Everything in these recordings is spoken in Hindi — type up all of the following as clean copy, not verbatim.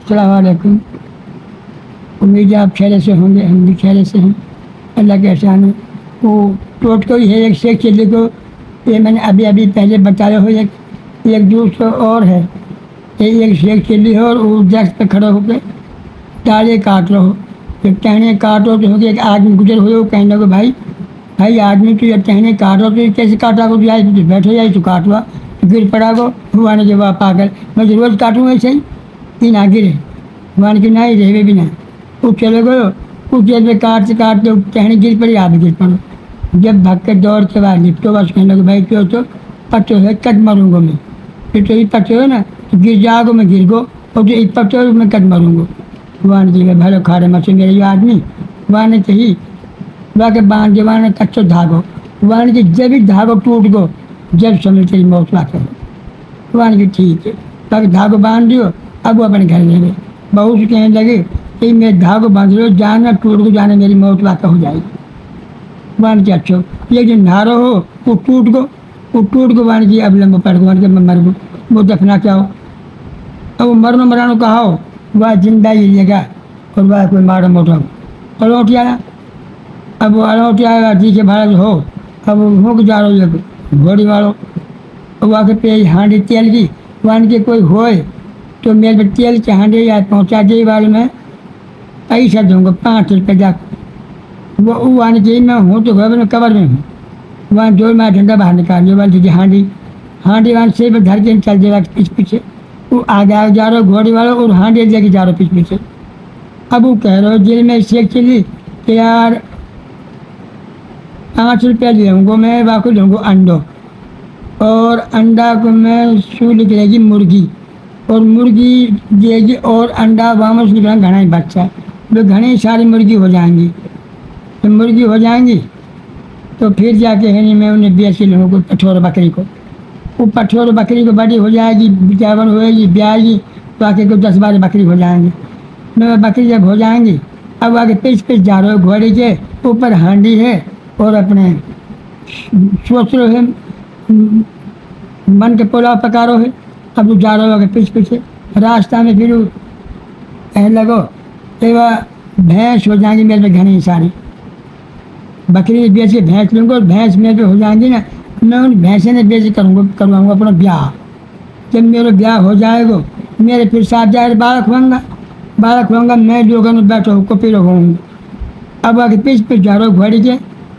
अस्सलाम वालेकुम। उम्मीद है आप खैरियत से होंगे, हम भी खैरियत से हैं, अल्लाह के एहसान है। वो टोट को ही है एक शेख चिल्ली को, ये मैंने अभी अभी पहले बताया हो। एक दूसरा और है, ये एक शेख चिल्ली है और वो दरख्त पे खड़ा होकर डाले काट रहो। जब टहने काटो तो होगी, एक आदमी गुजर हुए, वो कहने लगे भाई भाई आदमी तो ये टहने काटो तो ये कैसे काटा को जाए, तो बैठो जाए तो काटवा, गिर पड़ा को हुआ ने जवाब पाकर मैं रोज़ काटूँ ऐसे ही तीन आगे रहे मान के नहीं रहे भी ना। वो चले गए, कुछ देर में काटते काटते टहने गिर पड़ी, आप गिर पड़ो। जब भाग के दौड़ के बाद लिपटो बस कहने लगे भाई क्यों तो पत्ते है कट मारूंगा मैं, फिर तो ये पत्ते हो ना तो गिर जाओगे मैं गिर गो, और जो एक पत्ते हो मैं कट मारूंगा। वान जी में भले खाड़े मचे मेरे जो आदमी वाने चाहिए वहाँ के बांध जवान कच्चो धागो वान के जब भी धागो टूट गो जब समझ तेरी मौत ला कर वान की ठीक है, बाकी धागो बांध दियो। अब वो अपने घर ले गए, बहू से कहने लगे कि मैं धागो बांध लो, जाना टूट को जाने मेरी मौत वाक़ हो जाएगी। वान के अच्छो ये जो नारो हो वो टूट गो वान की अब लंबो पड़ गो वान के मर गो, वो दफना क्या हो। अब वो मरनो मरानो कहा हो, वह जिंदा ही लेगा और वह कोई मारो मोटा हो अलौट आया। अब वो अलौट आएगा जी के भारत हो, अब हो के जा रहा है घोड़ी वालों, वहाँ के पे हांडी तेल की वान के कोई होए तो मेरे पे तेल के हांडी या पहुँचा दे वाले में पैसा दूंगा 5 रुपये जा। वो वान के मैं हूँ तो घर में कवर में हूँ, वहाँ जोर में झंडा बाहर निकाल लिया वाली दीजिए हांडी वान से धर के चल जाएगा पीछे पीछे, वो आगे जा रहा घोड़ी वालों और हांडी लेके जा रहा पीछे पीछे। अब वो कह रहे हो जेल में शेख चिल्ली कि यार 5 रुपया लूँगा मैं, बाकी लूँगा अंडो, और अंडा को मैं सू निकलेगी मुर्गी और मुर्गी देगी और अंडा वापस निकला घना ही बच्चा, वो घनी सारी मुर्गी हो जाएंगी। तो मुर्गी हो जाएंगी तो फिर जाके है नहीं मैं उन्हें बेच के लूँगा पठोर बकरी को, वो पठोर बकरी को बड़ी हो जाएगी, बिचावन होएगी ब्याएगी, बाकी को 10-12 बकरी हो जाएंगी। मैं बकरी जब हो जाएंगी अब आगे पिच जा रहे हो, घोड़े के ऊपर हांडी है और अपने सोच रहे हैं मन के पुलाव पका रहे है। अब जा रहे हो आगे पीछे रास्ता में फिर कहने लगो कि वह भैंस हो जाएंगी मेरे पे घनी सारी, बकरी बेच के भैंस लूँगा और भैंस मेरे पे हो जाएंगी ना, मैं उन भैंसे ने बेच करवाऊँगा अपना ब्याह। जब मेरा ब्याह हो जाएगा मेरे फिर साथ जाए बालक होऊंगा मैं लोगों में बैठा हूँ कपी रहूँगा। अब आगे पीछे जा रहा हूँ घोड़ी के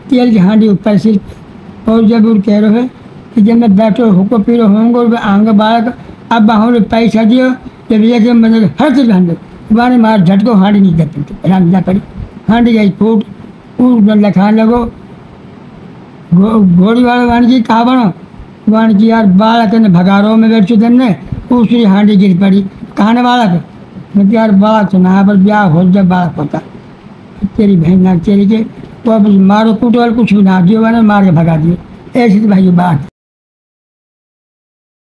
तेल की हांडी ऊपर सिर पे, और जब वो कह रहे हैं कि जब मैं बैठो हुको पीरो होंगे और आऊँगा बालक, अब बाहर पैसा दियो जब ये मतलब हर चीज़ हांडी वाने मार झटको हांडी नहीं करते रामदा पड़ी, हांडी गई फूट लखाने लगो। घोड़ी वाले वाण की कहा बनो वाण की यार बालक ने भगारो में बैठ चुके ने दूसरी हांडी गिर पड़ी, कहाने बालक मैं यार बालक सुना पर ब्याह हो जब बालक होता तेरी बहन ना तेरी के वो मारो कूटो वाले कुछ भी ना दियो मैंने मार के भगा दिए। ऐसी तो भाई बात